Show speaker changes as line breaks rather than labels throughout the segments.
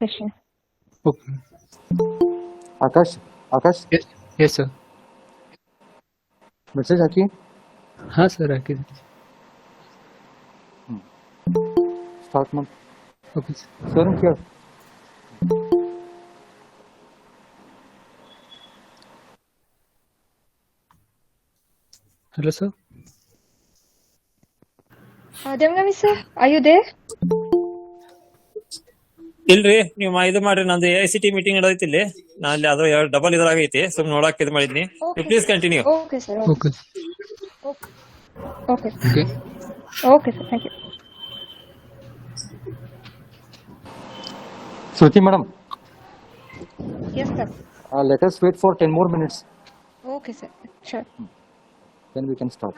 session.
Okay.
आकाश
Yes, sir.
Message आकी
हाँ sir, आके
स्टार्ट मत
ओके
सर क्या
hello sir.
Devgami sir, are you there?
ಇಲ್ರಿ ನೀವು ಇದು ಮಾಡ್ರಿ, ನಂದು AICT ಮೀಟಿಂಗ್ ನಡೆದಿತ್ತಿಲ್ಲಿ, ನಾ ಅಲ್ಲಿ ಅದು ಡಬಲ್ ಇದ್ರಾಗೈತಿ, ಸುಮ್ನೆ ನೋಡಕ್ ಇದು ಮಾಡಿದ್ನಿ. Please continue.
Okay sir.
Okay.
Okay.
Okay.
Okay sir. Thank you.
Shruti madam,
Yes sir.
let us wait for 10 more minutes,
Okay sir. Sure.
then we can start.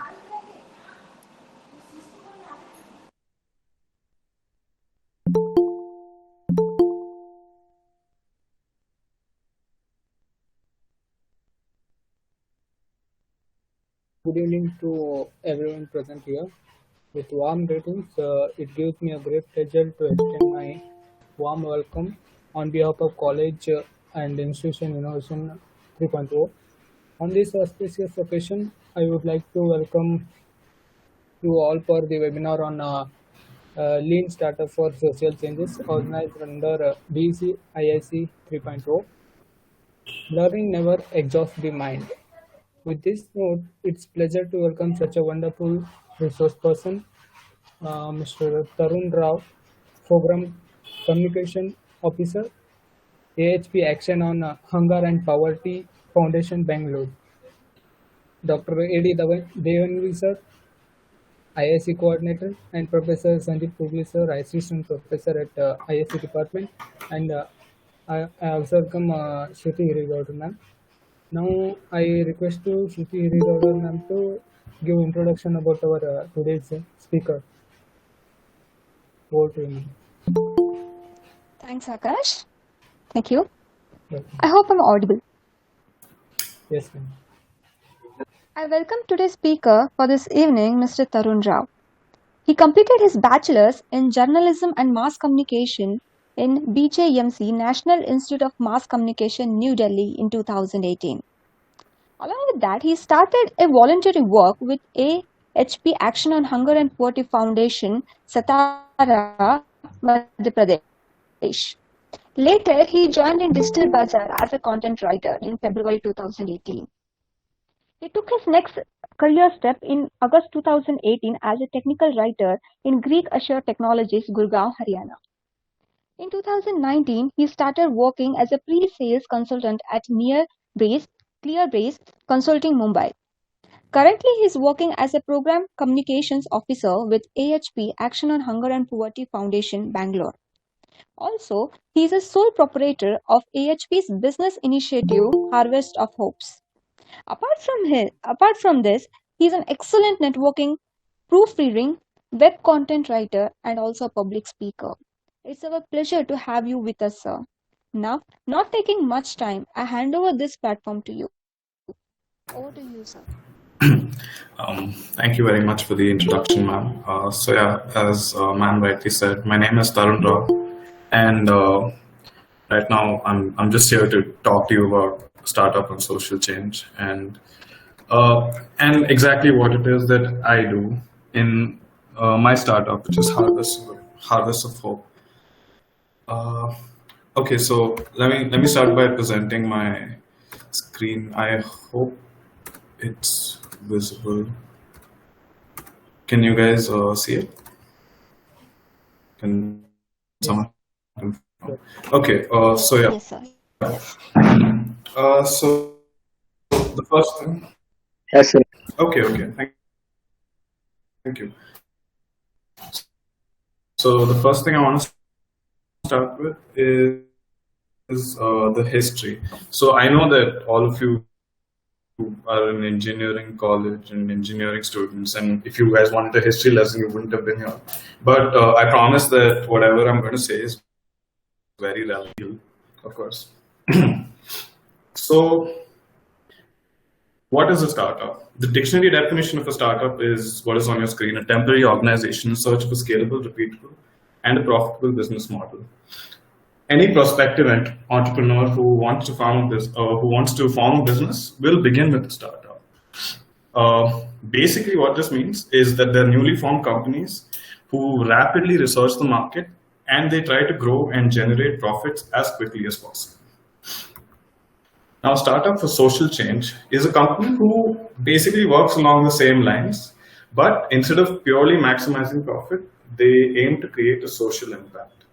Good evening to everyone present here. With warm greetings, it gives me a great pleasure to extend my warm welcome on behalf of College and Institution Innovation 3.0. On this auspicious occasion, I would like to welcome you all for the webinar on Lean Startup for Social Changes organized under BEC-IIC 3.0. Learning never exhausts the mind. With this note, it's pleasure to welcome such a wonderful resource person, Mr. Tarun Rao, Program Communication Officer, AHP Action on Hunger and Poverty Foundation, Bangalore. Dr. A.D. Devanvi sir, IIC Coordinator, and Professor Sandeep Pugli sir, Assistant Professor at IIC Department, and I also welcome Shruti Hirigowda ma'am. Now I request to Shruti Hirigowda ma'am to give introduction about our today's speaker. Over to you, ma'am.
Thanks Akash. Thank you.
Yes,
I hope I'm audible.
yes ma'am.
I welcome today's speaker for this evening, Mr. Tarun Rao. He completed his bachelor's in journalism and mass communication in BEC-IIC National Institute of Mass Communication, New Delhi in 2018. Along with that, he started a voluntary work with AHP Action on Hunger and Poverty Foundation, Satara, Madhya Pradesh. Later, he joined in Digital Bazaar as a content writer in February 2018. He took his next career step in August 2018 as a technical writer in Greek Assure Technologies, Gurgaon, Haryana. In 2019, he started working as a pre-sales consultant at Clearbase Consulting, Mumbai. Currently, he is working as a program communications officer with AHP Action on Hunger and Poverty Foundation, Bangalore. Also, he is a sole proprietor of AHP's business initiative, Harvest of Hopes. Apart from this, he is an excellent networking, proofreading, web content writer, and also a public speaker. It's our pleasure to have you with us, sir. Now, not taking much time, I hand over this platform to you. Over to you, sir.
Thank you very much for the introduction, ma'am. So yeah, as ma'am rightly said, my name is Tarun Rao, and right now I'm just here to talk to you about startup and social change, and exactly what it is that I do in my startup, which is Harvest of Hope. Okay, so let me start by presenting my screen. I hope it's visible. Can you guys see it? Can someone confirm? Okay, so yeah.
Yes, sir.
So the first thing.
Yes sir.
Okay. Thank you. So the first thing I want to start with is the history. So I know that all of you are in engineering college and engineering students, and if you guys wanted a history lesson, you wouldn't have been here. But I promise that whatever I'm going to say is very relevant, of course. So, what is a startup? The dictionary definition of a startup is what is on your screen: a temporary organization in search for scalable, repeatable, and a profitable business model. any prospective entrepreneur who wants to form a business will begin with a startup. Basically, what this means is that they're newly formed companies who rapidly research the market and they try to grow and generate profits as quickly as possible. Now, Startup for Social Change is a company who basically works along the same lines, but instead of purely maximizing profit, they aim to create a social impact.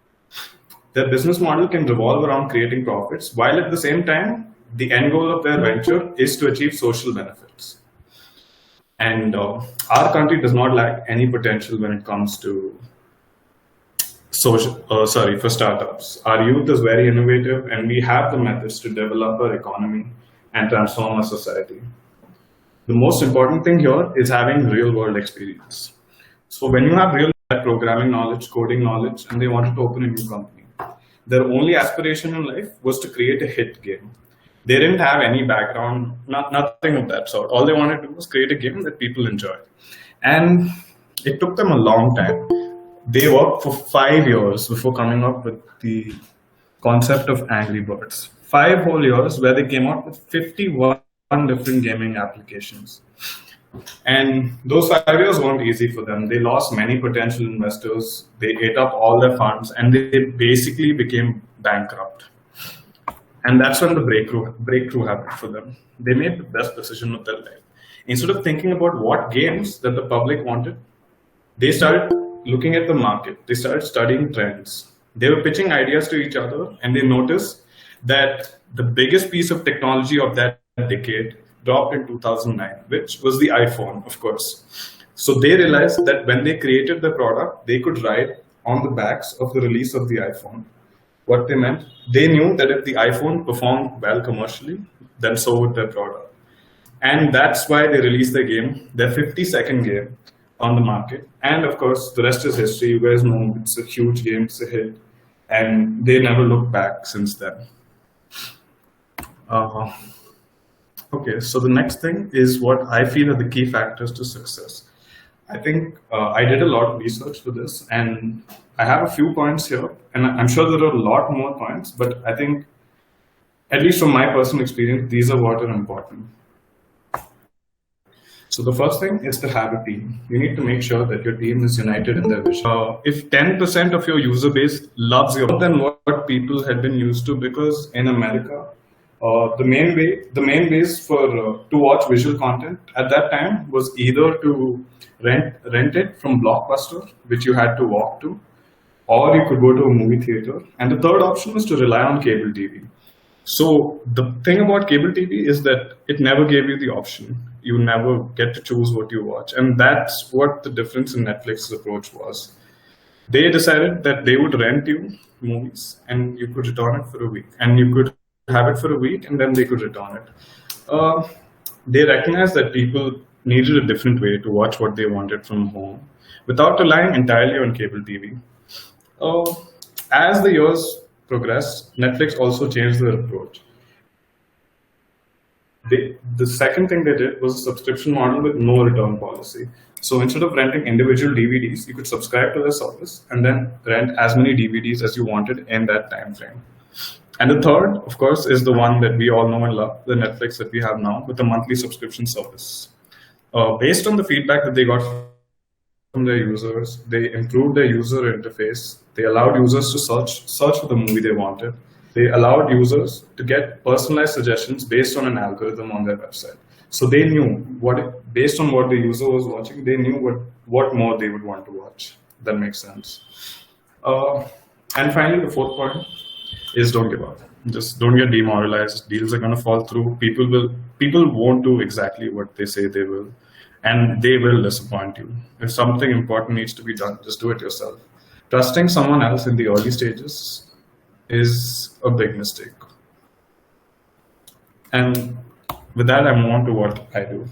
Their business model can revolve around creating profits, while at the same time, the end goal of their venture is to achieve social benefits. And our country does not lack any potential when it comes to for startups. Our youth is very innovative and we have the methods to develop our economy and transform our society. The most important thing here is having real world experience. So when you have real programming knowledge, coding knowledge, and they wanted to open a new company, their only aspiration in life was to create a hit game. They didn't have any background, nothing of that sort. All they wanted to do was create a game that people enjoyed. And it took them a long time. They worked for 5 years before coming up with the concept of Angry Birds. 5 whole years where they came out with 51 different gaming applications. And those 5 years weren't easy for them. They lost many potential investors. They ate up all their funds and they basically became bankrupt. And that's when the breakthrough happened for them. They made the best decision of their life. Instead of thinking about what games that the public wanted, they started looking at the market. They started studying trends. They were pitching ideas to each other, and they noticed that the biggest piece of technology of that decade dropped in 2009, which was the iPhone, of course. So they realized that when they created the product, they could ride on the backs of the release of the iPhone. What they meant, they knew that if the iPhone performed well commercially, then so would their product. And that's why they released their game, their 50-second game on the market. And of course, the rest is history. You guys know it's a huge game, it's a hit. And they never looked back since then. Okay, so the next thing is what I feel are the key factors to success. I think I did a lot of research for this, and I have a few points here, and I'm sure there are a lot more points, but I think, at least from my personal experience, these are what are important. So the first thing is to have a team. You need to make sure that your team is united in their vision. If 10% of your user base loves you more than what people had been used to, because in America, the main ways for to watch visual content at that time was either to rent it from Blockbuster, which you had to walk to, or you could go to a movie theater. And the third option was to rely on cable TV. So the thing about cable TV is that it never gave you the option. You never get to choose what you watch. And that's what the difference in Netflix's approach was. They decided that they would rent you movies and you could return it for a week. And you could have it for a week and then they could return it. They recognized that people needed a different way to watch what they wanted from home without relying entirely on cable TV. As the years progressed, Netflix also changed their approach. The second thing they did was a subscription model with no return policy. So instead of renting individual DVDs, you could subscribe to their service and then rent as many DVDs as you wanted in that time frame. And the third, of course, is the one that we all know and love, the Netflix that we have now with the monthly subscription service. Based on the feedback that they got from their users, they improved their user interface. They allowed users to search for the movie they wanted. They allowed users to get personalized suggestions based on an algorithm on their website. So they knew based on what the user was watching, they knew what more they would want to watch. That makes sense. And finally, the fourth point is don't give up. Just don't get demoralized. Deals are going to fall through. People won't do exactly what they say they will, and they will disappoint you. If something important needs to be done, just do it yourself. Trusting someone else in the early stages is a big mistake. And with that, I move on to what I do.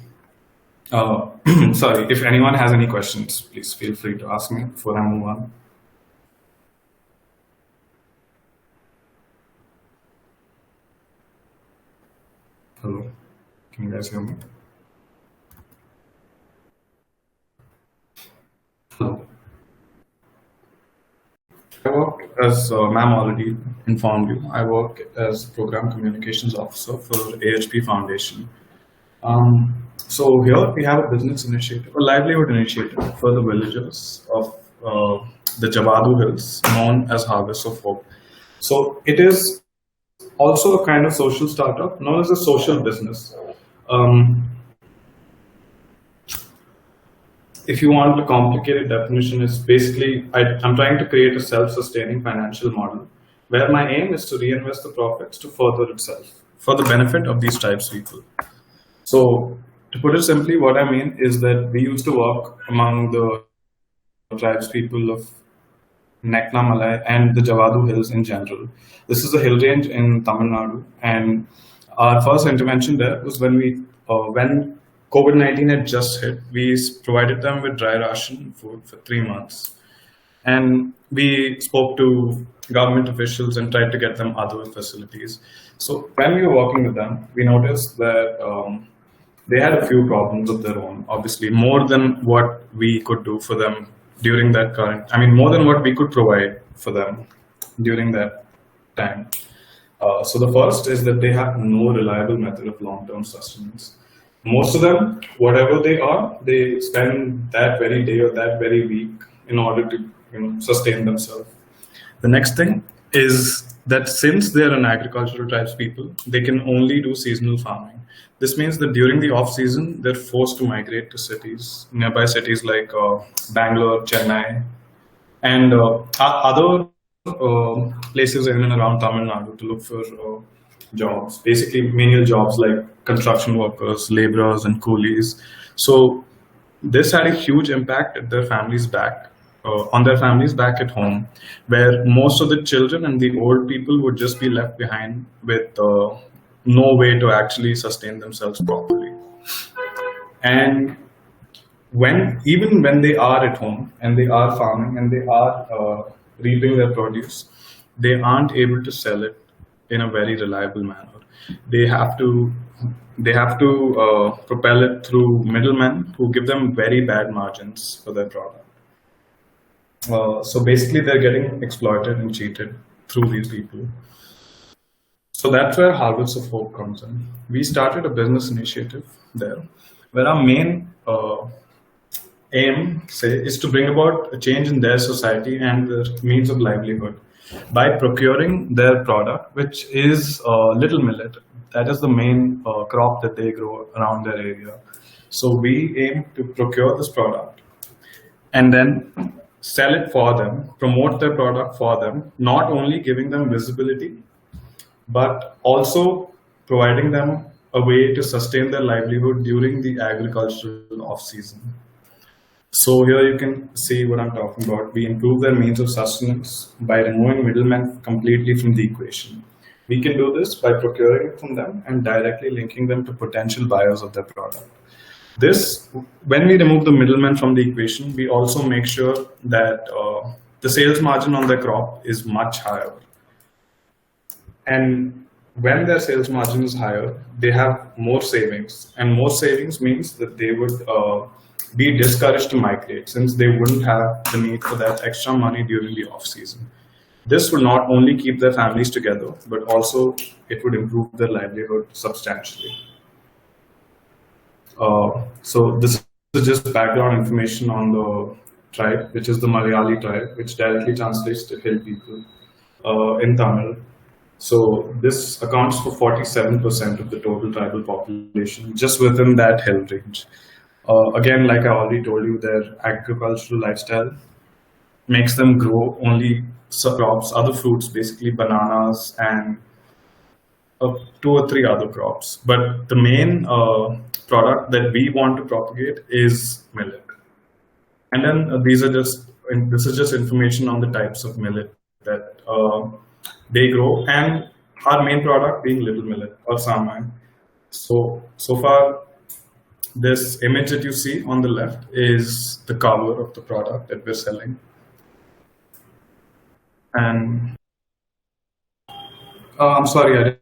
Sorry, if anyone has any questions, please feel free to ask me before I move on. Hello, can you guys hear me? Hello. I work as ma'am already informed you. I work as program communications officer for AHP Foundation. So here we have a business initiative, a livelihood initiative for the villagers of the Javadu Hills, known as Harvest of Hope. So it is also a kind of social startup known as a social business. Um, if you want a complicated definition, is basically I'm trying to create a self-sustaining financial model where my aim is to reinvest the profits to further itself for the benefit of these tribes people. So to put it simply, what I mean is that we used to work among the tribes people of Nekna Malay and the Javadu Hills in general. This is a hill range in Tamil Nadu, and our first intervention there was when COVID-19 had just hit. We provided them with dry ration food for 3 months, and we spoke to government officials and tried to get them other facilities. So when we were working with them, we noticed that they had a few problems of their own, obviously, more than what we could do for them during that more than what we could provide for them during that time. So the first is that they have no reliable method of long-term sustenance. Most of them, whatever they are, they spend that very day or that very week in order to sustain themselves. The next thing is that since they're an agricultural tribes people, they can only do seasonal farming. This means that during the off season, they're forced to migrate to cities, nearby cities like Bangalore, Chennai, and other places in and around Tamil Nadu to look for jobs, basically menial jobs like construction workers, laborers, and coolies. So this had a huge impact at their families back. On their families back at home, where most of the children and the old people would just be left behind with no way to actually sustain themselves properly. And even when they are at home and they are farming and they are reaping their produce, they aren't able to sell it in a very reliable manner. They have to propel it through middlemen who give them very bad margins for their product. So basically, they're getting exploited and cheated through these people. So that's where Harvest of Hope comes in. We started a business initiative there, where our main aim, is to bring about a change in their society and their means of livelihood by procuring their product, which is little millet. That is the main crop that they grow around their area. So we aim to procure this product and then sell it for them, promote their product for them, not only giving them visibility, but also providing them a way to sustain their livelihood during the agricultural off-season. So here you can see what I'm talking about. We improve their means of sustenance by removing middlemen completely from the equation. We can do this by procuring it from them and directly linking them to potential buyers of their product. When we remove the middleman from the equation, we also make sure that the sales margin on their crop is much higher. And when their sales margin is higher, they have more savings. And more savings means that they would be discouraged to migrate, since they wouldn't have the need for that extra money during the off season. This will not only keep their families together, but also it would improve their livelihood substantially. So this is just background information on the tribe, which is the Malayali tribe, which directly translates to hill people in Tamil. So this accounts for 47% of the total tribal population just within that hill range. Again, like I already told you, their agricultural lifestyle makes them grow only crops, other fruits, basically bananas and 2 or 3 other crops. But the main product that we want to propagate is millet. And then this is just information on the types of millet that they grow, and our main product being little millet or samai. So far, this image that you see on the left is the cover of the product that we're selling. And I'm sorry, I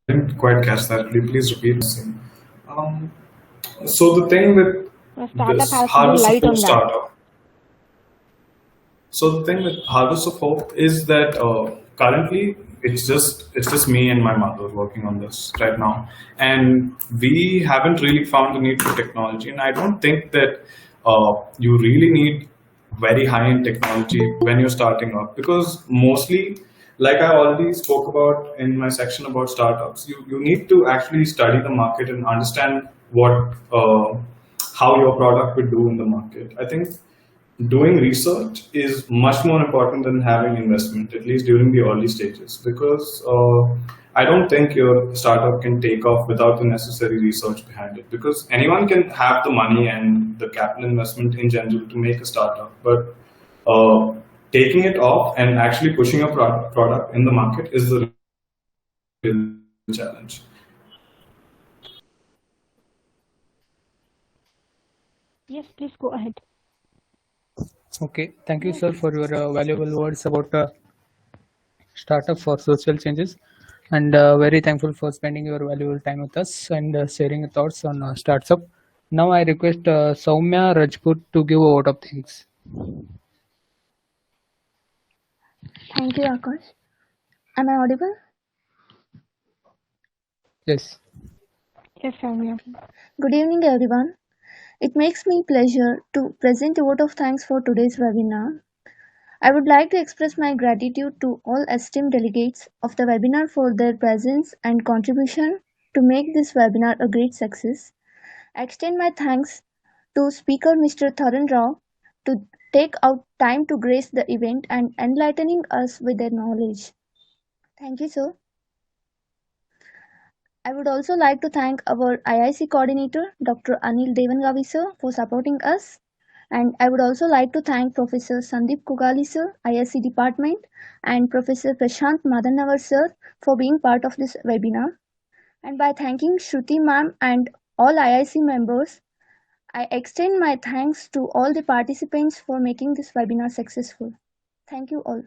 didn't quite catch that. Could you please repeat? So the thing with
A startup
this
has to be
Harvest of
light
Hope
on that.
startup. So the thing with Harvest of Hope is that currently it's just me and my mother working on this right now, and we haven't really found the need for technology. And I don't think that you really need very high-end technology when you're starting up, because mostly, like I already spoke about in my section about startups, you need to actually study the market and understand what how your product would do in the market. I think doing research is much more important than having investment, at least during the early stages, because I don't think your startup can take off without the necessary research behind it, because anyone can have the money and the capital investment in general to make a startup, but taking it off and actually pushing a product in the market is the real challenge.
Yes, please go ahead.
Okay, thank you, sir, for your valuable words about startup for social changes, and very thankful for spending your valuable time with us and sharing your thoughts on startup. Now I request Soumya Rajput to give a vote of thanks.
Thank you, Akash. Am I audible?
Yes.
Yes, Soumya.
Good evening, everyone. It makes me pleasure to present a vote of thanks for today's webinar. I would like to express my gratitude to all esteemed delegates of the webinar for their presence and contribution to make this webinar a great success. I extend my thanks to speaker Mr. Tarun Rao to take out time to grace the event and enlightening us with their knowledge. Thank you, sir. I would also like to thank our IIC coordinator, Dr. Anil Devangavi sir, for supporting us. And I would also like to thank Professor Sandeep Kugali sir, IIC department, and Professor Prashant Madanavar sir for being part of this webinar. And by thanking Shruti ma'am and all IIC members, I extend my thanks to all the participants for making this webinar successful. Thank you all.